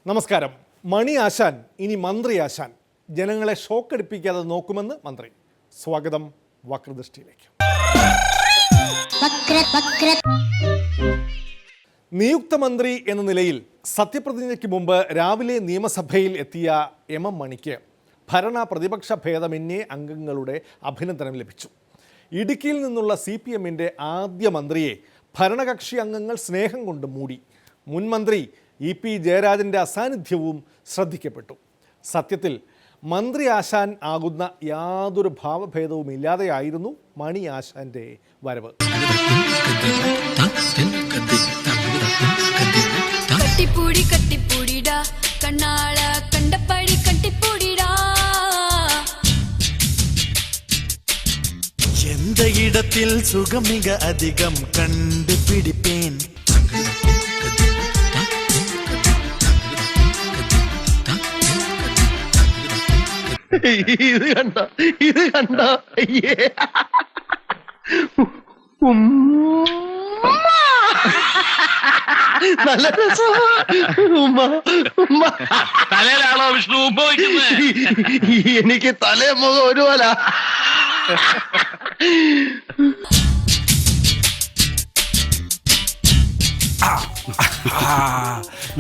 നമസ്കാരം. മണി ആശാൻ ഇനി മന്ത്രി ആശാൻ. ജനങ്ങളെ ഷോക്കടിപ്പിക്കാതെ നോക്കുമെന്ന് മന്ത്രി. സ്വാഗതം വക്രദൃഷ്ടിയിലേക്ക്. നിയുക്ത മന്ത്രി എന്ന നിലയിൽ സത്യപ്രതിജ്ഞയ്ക്ക് മുമ്പ് രാവിലെ നിയമസഭയിൽ എത്തിയ എം മണിക്ക് ഭരണ പ്രതിപക്ഷ ഭേദമന്യേ അംഗങ്ങളുടെ അഭിനന്ദനം ലഭിച്ചു. ഇടുക്കിയിൽ നിന്നുള്ള CPMന്റെ ആദ്യ മന്ത്രിയെ ഭരണകക്ഷി അംഗങ്ങൾ സ്നേഹം കൊണ്ട് മൂടി. മുൻ മന്ത്രി EP ജയരാജൻ്റെ അസാന്നിധ്യവും ശ്രദ്ധിക്കപ്പെട്ടു. സത്യത്തിൽ മന്ത്രി ആശാൻ ആകുന്ന യാതൊരു ഭാവഭേദവും ഇല്ലാതെയായിരുന്നു മണി ആശാന്റെ വരവ്. எந்த இடத்தில் சுகம் மிக அதிகம் கண்டுபிடிப்பேன். ഇത് കണ്ട അയ്യേ നല്ല തലയിലാണോ വിഷ്ണു എനിക്ക് തലേ മുഖം ഒരുപോലെ.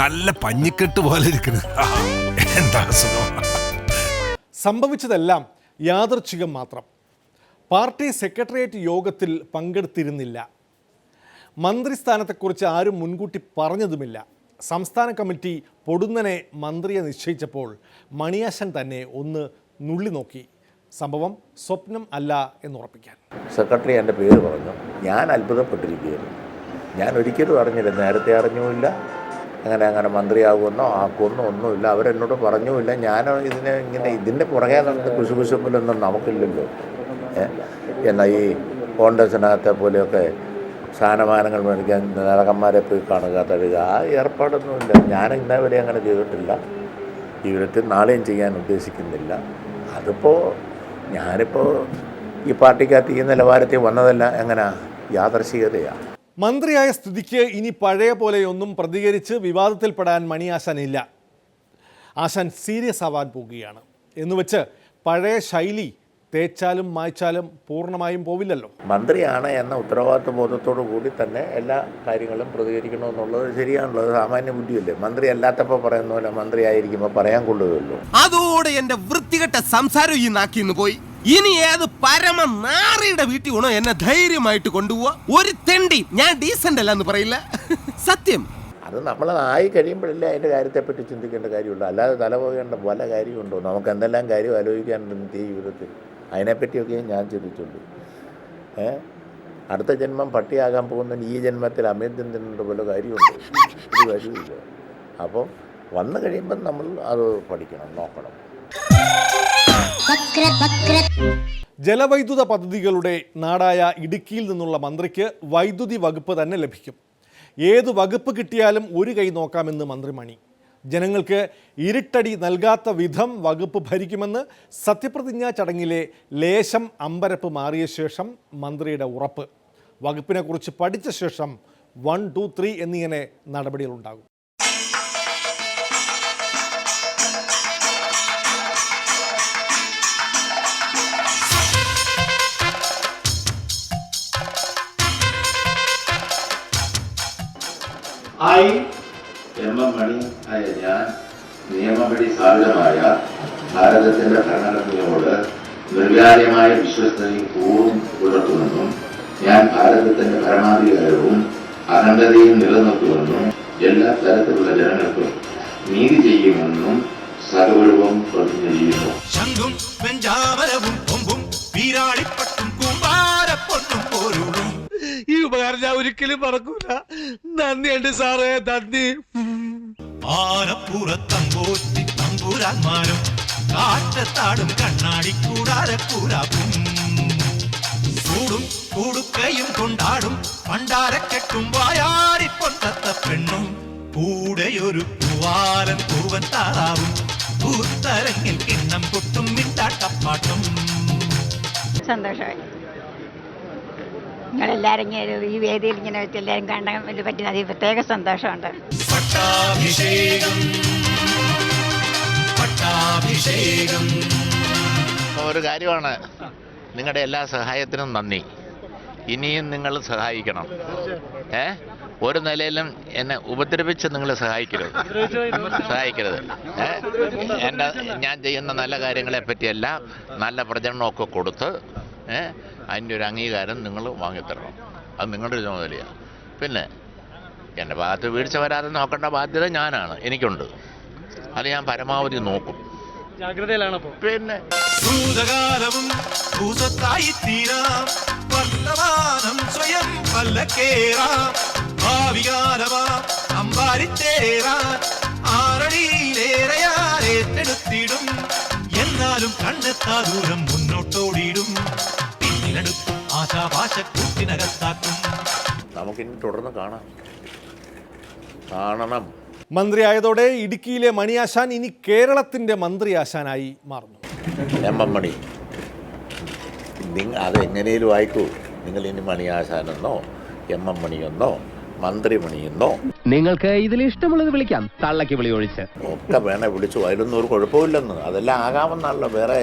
നല്ല പഞ്ഞിക്കെട്ട് പോലെ ഇരിക്കുന്നു. എന്താ സുഖം. സംഭവിച്ചതെല്ലാം യാദൃച്ഛികം മാത്രം. പാർട്ടി സെക്രട്ടേറിയറ്റ് യോഗത്തിൽ പങ്കെടുത്തിരുന്നില്ല. മന്ത്രിസ്ഥാനത്തെക്കുറിച്ച് ആരും മുൻകൂട്ടി പറഞ്ഞതുമില്ല. സംസ്ഥാന കമ്മിറ്റി പൊടുന്നനെ മന്ത്രിയെ നിശ്ചയിച്ചപ്പോൾ മണിയാശൻ തന്നെ ഒന്ന് നുള്ളി നോക്കി. സംഭവം സ്വപ്നം അല്ല എന്നുറപ്പിക്കാൻ. സെക്രട്ടറി എൻ്റെ പേര് പറഞ്ഞു. ഞാൻ അത്ഭുതപ്പെട്ടിരിക്കുകയായിരുന്നു. ഞാൻ ഒരിക്കലും അറിഞ്ഞില്ല, നേരത്തെ അറിഞ്ഞുമില്ല, അങ്ങനെ മന്ത്രിയാകുമെന്നോ ആക്കുമെന്നോ ഒന്നുമില്ല. അവരെന്നോട് പറഞ്ഞുമില്ല. ഞാൻ ഇതിൻ്റെ പുറകെ നടന്ന് കുശുകുശുമ്പിലൊന്നും നമുക്കില്ലല്ലോ. എന്നാൽ ഈ കോൺഗ്രസിനകത്തെ പോലെയൊക്കെ സ്ഥാനമാനങ്ങൾ മേടിക്കാൻ നേതാക്കന്മാരെ പോയി കാണുക, തഴുക, ആ ഏർപ്പാടൊന്നുമില്ല. ഞാൻ ഇന്നേവരെ അങ്ങനെ ചെയ്തിട്ടില്ല. ജീവിതത്തിൽ നാളെയും ചെയ്യാൻ ഉദ്ദേശിക്കുന്നില്ല. ഞാനിപ്പോൾ ഈ പാർട്ടിക്കകത്ത് ഈ നിലവാരത്തിൽ വന്നതല്ല എങ്ങനെ യാദർശികതയാണ്. മന്ത്രിയായ സ്ഥിതിക്ക് ഇനി പഴയ പോലെയൊന്നും പ്രതികരിച്ച് വിവാദത്തിൽപ്പെടാൻ മണി ആശാൻ ഇല്ല. ആശാൻ സീരിയസ് ആവാൻ പോകുകയാണ്. എന്നുവെച്ച് പഴയ ശൈലി തേച്ചാലും മായ്ച്ചാലും പൂർണ്ണമായും പോവില്ലല്ലോ. മന്ത്രിയാണ് എന്ന ഉത്തരവാദിത്വ ബോധത്തോടു കൂടി തന്നെ എല്ലാ കാര്യങ്ങളും പ്രതികരിക്കണമെന്നുള്ളത് ശരിയാണല്ലോ. അത് സാമാന്യ ബുദ്ധിയല്ലേ. മന്ത്രി അല്ലാത്തപ്പോൾ പറയുന്ന പോലെ മന്ത്രി ആയിരിക്കുമ്പോൾ പറയാൻ കൊള്ളുകയുള്ളൂ. അതോടെ എന്റെ വൃത്തികെട്ട സംസാരം ഈ നാക്കിന്ന് പോയി. ഇനി ഏത് പരമ നാറിയുടെ വീട്ടിൽ വേണോ എന്നെ ധൈര്യമായിട്ട് കൊണ്ടുപോവാ. ഒരു തെണ്ടി ഞാൻ ഡീസന്റ് അല്ല എന്ന് പറയില്ല. സത്യം. അത് നമ്മൾ ആയി കഴിയുമ്പോഴല്ലേ അതിൻ്റെ കാര്യത്തെപ്പറ്റി ചിന്തിക്കേണ്ട കാര്യമുള്ളൂ. അല്ലാതെ തലപോകേണ്ട പല കാര്യമുണ്ടോ? നമുക്ക് എന്തെല്ലാം കാര്യം ആലോചിക്കാനുണ്ട് ഈ ജീവിതത്തിൽ. അതിനെപ്പറ്റിയൊക്കെ ഞാൻ ചിന്തിച്ചുള്ളൂ. അടുത്ത ജന്മം പട്ടിയാകാൻ പോകുന്നതിന് ഈ ജന്മത്തിൽ അമേദ്യം തിന്നേണ്ട പോലെ കാര്യമുണ്ട്. ഒരു കാര്യമില്ല. അപ്പോൾ വന്നു കഴിയുമ്പം നമ്മൾ അത് പഠിക്കണം, നോക്കണം. ജലവൈദ്യുത പദ്ധതികളുടെ നാടായ ഇടുക്കിയിൽ നിന്നുള്ള മന്ത്രിക്ക് വൈദ്യുതി വകുപ്പ് തന്നെ ലഭിക്കും. ഏത് വകുപ്പ് കിട്ടിയാലും ഒരു കൈ നോക്കാമെന്ന് മന്ത്രി മണി. ജനങ്ങൾക്ക് ഇരുട്ടടി നൽകാത്ത വിധം വകുപ്പ് ഭരിക്കുമെന്ന് സത്യപ്രതിജ്ഞാ ചടങ്ങിലെ ലേശം അമ്പരപ്പ് മാറിയ ശേഷം മന്ത്രിയുടെ ഉറപ്പ്. വകുപ്പിനെക്കുറിച്ച് പഠിച്ച ശേഷം 1, 2, 3 എന്നിങ്ങനെ നടപടികളുണ്ടാകും. മണി ആയ ഞാൻ നിയമപടി സ്ഥാപിതമായ ഭാരതത്തിന്റെ ഭരണഘടനയോട് നിർവ്യാജമായ വിശ്വസ്തയും പൂർവ്വം പുലർത്തുമെന്നും ഞാൻ ഭാരതത്തിന്റെ പരമാധികാരവും അഖണ്ഡതയും നിലനിർത്തുമെന്നും എല്ലാ തരത്തിലുള്ള ജനങ്ങൾക്കും നീതി ചെയ്യുമെന്നും സകലവും പ്രതിജ്ഞ ചെയ്യുന്നു. ശംഖും വെഞ്ചാമരവും കൊമ്പും വീരാളിപ്പട്ടും കൂമ്പാരപ്പൊട്ടും പോരുളും ഈ ഉപകാരം ഞാൻ ഒരിക്കലും മറക്കൂല. നന്ദിയുണ്ട് സാറേ, നന്ദി. ആനപ്പുറത്തമ്പോറ്റി തമ്പുരാന്മാരും കാറ്റത്താടും കണ്ണാടി കൂടാരക്കൂരാക്കും ചൂടും കൂടുക്കയും കൊണ്ടാടും പണ്ടാരക്കെട്ടും വായാടിപ്പൊട്ടത്ത പെണ്ണും കൂടെയൊരു പൂവാലൻ പൂവൻ താറാവും പൂത്തരങ്ങിൽ കിണ്ണം കൊട്ടും മിട്ടാട്ട കളിപ്പാട്ടം. സന്തോഷമായി. നിങ്ങളെല്ലാവരും ഇങ്ങനെ ഈ വേദിയിൽ ഇങ്ങനെ വെച്ച് എല്ലാവരും കാണാൻ വേണ്ടി പറ്റുന്ന അതിൽ പ്രത്യേക സന്തോഷമുണ്ട്. പട്ടാഭിഷേകം പട്ടാഭിഷേകം. ഒരു കാര്യമാണ്, നിങ്ങളുടെ എല്ലാ സഹായത്തിനും നന്ദി. ഇനിയും നിങ്ങൾ സഹായിക്കണം. ഒരു നിലയിലും എന്നെ ഉപദ്രവിച്ച് നിങ്ങൾ സഹായിക്കരുത്. ഞാൻ ചെയ്യുന്ന നല്ല കാര്യങ്ങളെ പറ്റിയല്ല, നല്ല പ്രചരണമൊക്കെ കൊടുത്ത് അതിൻ്റെ ഒരു അംഗീകാരം നിങ്ങൾ വാങ്ങിത്തരണം. അത് നിങ്ങളുടെ ഒരു ചുമതലയാണ്. പിന്നെ എൻ്റെ ഭാഗത്ത് വീഴ്ച വരാതെ നോക്കേണ്ട ബാധ്യത എനിക്കുണ്ട്. അത് ഞാൻ പരമാവധി നോക്കും. പിന്നെ ഭൂതകാലവും ഭൂതത്തായി തീരാം, വർത്തമാനം സ്വയം പല്ലക്കേറാം, ഭാവികാലമാം അമ്പാരിത്തേറാൻ ആറടിയിലേറെയാറേറ്റെടുത്തിടും. എന്നാലും കണ്ണെത്താ ദൂരം മുന്നോട്ടോടിയിടും, പിന്നിലെടുക്കും ആശാപാശക്കൂട്ടിനകത്താക്കും. നമുക്കിനി തുടർന്ന് കാണണം. മന്ത്രിയായതോടെ ഇടുക്കിയിലെ മണിയാശാൻ ഇനി കേരളത്തിൻ്റെ മന്ത്രിയാശാനായി മാറുന്നു. എം മണി, അത് എങ്ങനെയും ആയിക്കൂ. നിങ്ങൾ ഇനി മണിയാശാനെന്നോ എം മണിയെന്നോ മന്ത്രിമണിയെന്നോ നിങ്ങൾക്ക് ഇതിൽ ഇഷ്ടമുള്ളത് വിളിക്കാം. തള്ളക്ക് വിളി ഒഴിച്ച് ഒക്കെ വേണേ വിളിച്ചു, അതിലൊന്നും ഒരു കുഴപ്പമില്ലെന്ന്. അതെല്ലാം ആകാമെന്നുള്ള വേറെ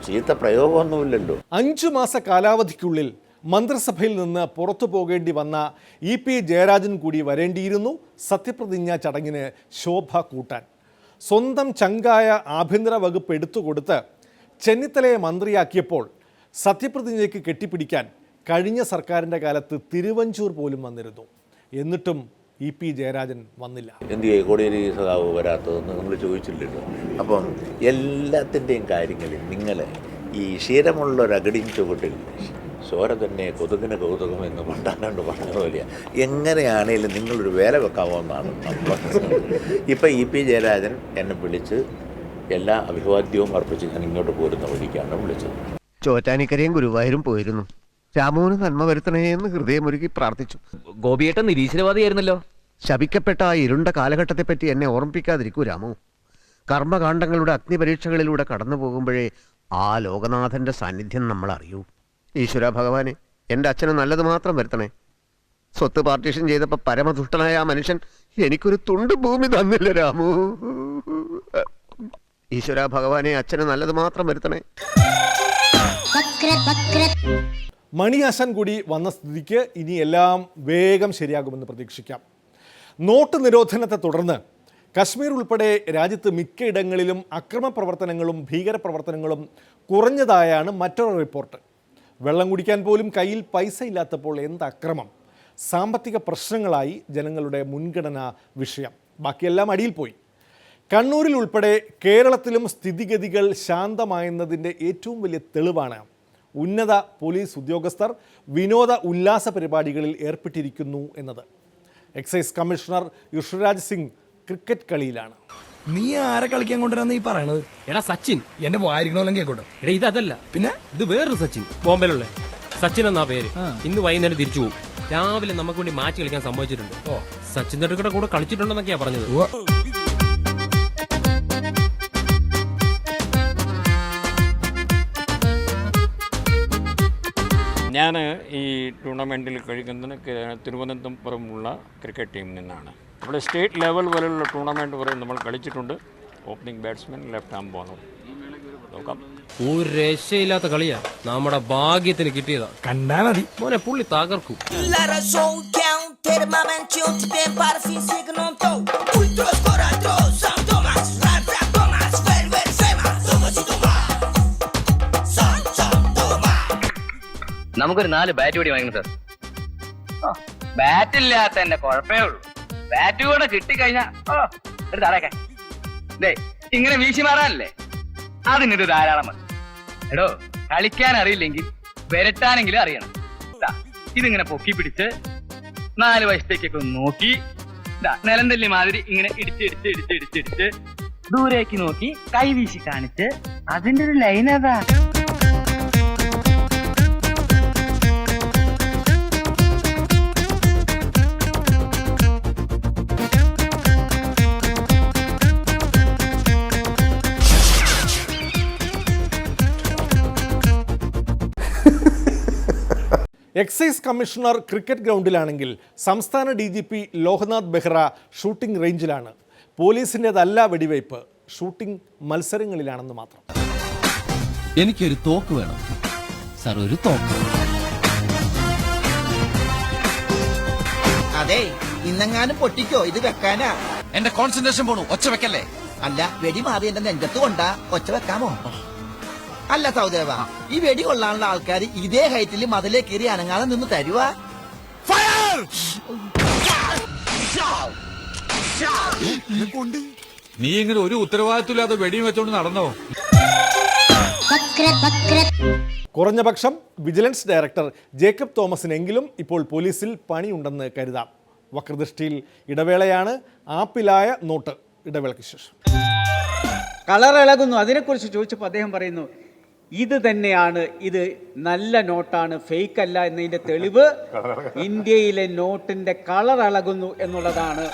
ചീത്ത പ്രയോഗമൊന്നുമില്ലല്ലോ. 5 മാസ കാലാവധിക്കുള്ളിൽ മന്ത്രിസഭയിൽ നിന്ന് പുറത്തു പോകേണ്ടി വന്ന EP ജയരാജൻ കൂടി വരേണ്ടിയിരുന്നു സത്യപ്രതിജ്ഞാ ചടങ്ങിന് ശോഭ കൂട്ടാൻ. സ്വന്തം ചങ്കായ ആഭ്യന്തര വകുപ്പ് എടുത്തുകൊടുത്ത് ചെന്നിത്തലയെ മന്ത്രിയാക്കിയപ്പോൾ സത്യപ്രതിജ്ഞയ്ക്ക് കെട്ടിപ്പിടിക്കാൻ കഴിഞ്ഞ സർക്കാരിൻ്റെ കാലത്ത് തിരുവഞ്ചൂർ പോലും വന്നിരുന്നു. എന്നിട്ടും EP ജയരാജൻ വന്നില്ല. എന്തിയെ കോടിയേരി സഖാവ് വരാത്തതെന്ന് നമ്മൾ ചോദിച്ചില്ലല്ലോ. അപ്പം എല്ലാത്തിൻ്റെയും കാര്യങ്ങളിൽ നിങ്ങൾ ഈ ക്ഷീരമുള്ളൊരകടിൻ ചുവട്ടിൽ ചോര തന്നെ കൊതുകിന് കൗതുകം എന്ന് പണ്ടാണ്ട് പറഞ്ഞ പോലെയാണ്. എങ്ങനെയാണേലും നിങ്ങളൊരു വേല വെക്കാമോ എന്നാണ് നമ്മൾ. ഇപ്പം EP ജയരാജൻ എന്നെ വിളിച്ച് എല്ലാ അഭിവാദ്യവും അർപ്പിച്ച് ഞാൻ ഇങ്ങോട്ട് പോരുന്ന വഴിക്കാണ് വിളിച്ചത്. ചോറ്റാനിക്കരയും ഗുരുവായൂരും പോയിരുന്നു. രാമുവിന് നന്മ വരുത്തണേ എന്ന് ഹൃദയമൊരുക്കി പ്രാർത്ഥിച്ചു. ഗോപിയേട്ടൻ നിരീശ്വരവാദിയായിരുന്നല്ലോ. ശപിക്കപ്പെട്ട ആ ഇരുണ്ട കാലഘട്ടത്തെപ്പറ്റി എന്നെ ഓർമ്മിപ്പിക്കാതിരിക്കൂ രാമു. കർമ്മകാണ്ഡങ്ങളുടെ അഗ്നിപരീക്ഷകളിലൂടെ കടന്നു പോകുമ്പോഴേ ആ ലോകനാഥന്റെ സാന്നിധ്യം നമ്മൾ അറിയൂ. ഈശ്വര ഭഗവാനെ, എൻ്റെ അച്ഛന് നല്ലത് മാത്രം വരുത്തണേ. സ്വത്ത് പാർട്ടീഷൻ ചെയ്തപ്പോൾ പരമദുഷ്ടനായ ആ മനുഷ്യൻ എനിക്കൊരു തുണ്ട് ഭൂമി തന്നില്ല രാമു. ഈശ്വര ഭഗവാനെ, അച്ഛന് നല്ലത് മാത്രം വരുത്തണേ. മണിയാശാൻ കൂടി വന്ന സ്ഥിതിക്ക് ഇനി എല്ലാം വേഗം ശരിയാകുമെന്ന് പ്രതീക്ഷിക്കാം. നോട്ട് നിരോധനത്തെ തുടർന്ന് കശ്മീർ ഉൾപ്പെടെ രാജ്യത്ത് മിക്കയിടങ്ങളിലും അക്രമ പ്രവർത്തനങ്ങളും ഭീകരപ്രവർത്തനങ്ങളും കുറഞ്ഞതായാണ് മറ്റൊരു റിപ്പോർട്ട്. വെള്ളം കുടിക്കാൻ പോലും കയ്യിൽ പൈസ ഇല്ലാത്തപ്പോൾ എന്ത് അക്രമം. സാമ്പത്തിക പ്രശ്നങ്ങളായി ജനങ്ങളുടെ മുൻഗണനാ വിഷയം. ബാക്കിയെല്ലാം അടിയിൽ പോയി. കണ്ണൂരിൽ ഉൾപ്പെടെ കേരളത്തിലും സ്ഥിതിഗതികൾ ശാന്തമായെന്നതിൻ്റെ ഏറ്റവും വലിയ തെളിവാണ് ഉന്നത പോലീസ് ഉദ്യോഗസ്ഥർ വിനോദ ഉല്ലാസ പരിപാടികളിൽ ഏർപ്പെട്ടിരിക്കുന്നു എന്നത്. Excise commissioner Rishiraj Singh cricket കളിയിലാണ്. നീ ആരെ കളിക്കാൻ കൊണ്ടുവരാന്ന് ഈ പറയണത്? എടാ സച്ചിൻ, എന്റെ വായിരിക്കണോലും കേൾക്കോട്ടെ. എടാ ഇതല്ല, പിന്നെ ഇത് വേറൊരു സച്ചിൻ, ബോംബെയിലുള്ള സച്ചിൻ എന്നാ പേര്. ഇന്ന് വൈകുന്നേരം തിരിച്ചു പോകും. രാവിലെ നമുക്ക് വേണ്ടി മാച്ച് കളിക്കാൻ സംഭവിച്ചിട്ടുണ്ട്. സച്ചിൻ തെണ്ടുക്കയുടെ കൂടെ കളിച്ചിട്ടുണ്ടെന്നൊക്കെയാ പറഞ്ഞത്. ഞാൻ ഈ ടൂർണമെൻറ്റിൽ കളിക്കുന്നത് തിരുവനന്തപുരമുള്ള ക്രിക്കറ്റ് ടീമിൽ നിന്നാണ്. ഇവിടെ സ്റ്റേറ്റ് ലെവൽ വരെയുള്ള ടൂർണമെൻറ്റ് വരെ നമ്മൾ കളിച്ചിട്ടുണ്ട്. Opening batsman, left arm bowler. നോക്കാം. ഒരു രക്ഷയില്ലാത്ത കളിയാ, നമ്മുടെ ഭാഗ്യത്തിന് കിട്ടിയതാ. കണ്ടാ മതി മോനെ, പുള്ളി തകർക്കും. നമുക്കൊരു 4 ബാറ്റ് കൂടി വാങ്ങണം സാർ. ബാറ്റില്ലാത്ത എന്റെ കുഴപ്പമേ ഉള്ളൂ. ബാറ്റ് കൂടെ കിട്ടിക്കഴിഞ്ഞാ തടയാക്കാൻ ഇങ്ങനെ വീശി മാറാനല്ലേ, അതിനൊരു ധാരാളം മതി. എടോ, കളിക്കാൻ അറിയില്ലെങ്കിൽ വരട്ടാനെങ്കിലും അറിയണം. ഇതിങ്ങനെ പൊക്കി പിടിച്ച് 4 വശത്തേക്കൊക്കെ നോക്കി നിലന്തല്ലി മാതിരി ഇങ്ങനെ ഇടിച്ച് ദൂരേക്ക് നോക്കി കൈ വീശി കാണിച്ച് അതിന്റെ ഒരു ലൈൻ അതാ. എക്സൈസ് കമ്മീഷണർ ക്രിക്കറ്റ് ഗ്രൗണ്ടിലാണെങ്കിൽ സംസ്ഥാന DGP ലോക്നാഥ് ബെഹ്റ ഷൂട്ടിംഗ് റേഞ്ചിലാണ്. പോലീസിൻ്റെതല്ല വെടിവയ്പ്, ഷൂട്ടിംഗ് മത്സരങ്ങളിലാണെന്ന് മാത്രം. എനിക്കൊരു തോക്ക് വേണം സാർ, ഒരു തോക്ക്. അതെ, ഇന്നെങ്ങാനും പൊട്ടിക്കോ, ഇത് വെക്കാനാ. എന്റെ കോൺസെൻട്രേഷൻ പോണു, ഒച്ച വെക്കല്ലേ. അല്ല, വെടി മാറി എന്റെ നെഞ്ചത്ത് കൊണ്ടാ, ഒച്ച വെക്കാമോ? അല്ല സഹോദരവ, ഈ വെടി കൊള്ളാനുള്ള ആൾക്കാർ ഇതേ ഹൈറ്റിൽ മതിലേ കയറി അനങ്ങാതെ നിന്ന് തരുവാ. നീ ഇങ്ങനെ ഒരു ഉത്തരവാദിത്വമില്ലാതെ വെടിയും വെച്ചോണ്ട് നടന്നോ? കുറഞ്ഞപക്ഷം വിജിലൻസ് ഡയറക്ടർ ജേക്കബ് തോമസിനെങ്കിലും ഇപ്പോൾ പോലീസിൽ പണിയുണ്ടെന്ന് കരുതാം. വക്രദൃഷ്ടിയിൽ ഇടവേളയാണ്. ആപ്പിലായ നോട്ട്. ഇടവേളയ്ക്ക് ശേഷം. കളർ ഇളകുന്നു, അതിനെക്കുറിച്ച് ചോദിച്ചപ്പോൾ അദ്ദേഹം പറയുന്നു ഇത് തന്നെയാണ്, ഇത് നല്ല നോട്ടാണ്, ഫേക്ക് അല്ല എന്നതിൻ്റെ തെളിവ് ഇന്ത്യയിലെ നോട്ടിൻ്റെ കളർ ഇളകുന്നു എന്നുള്ളതാണ്.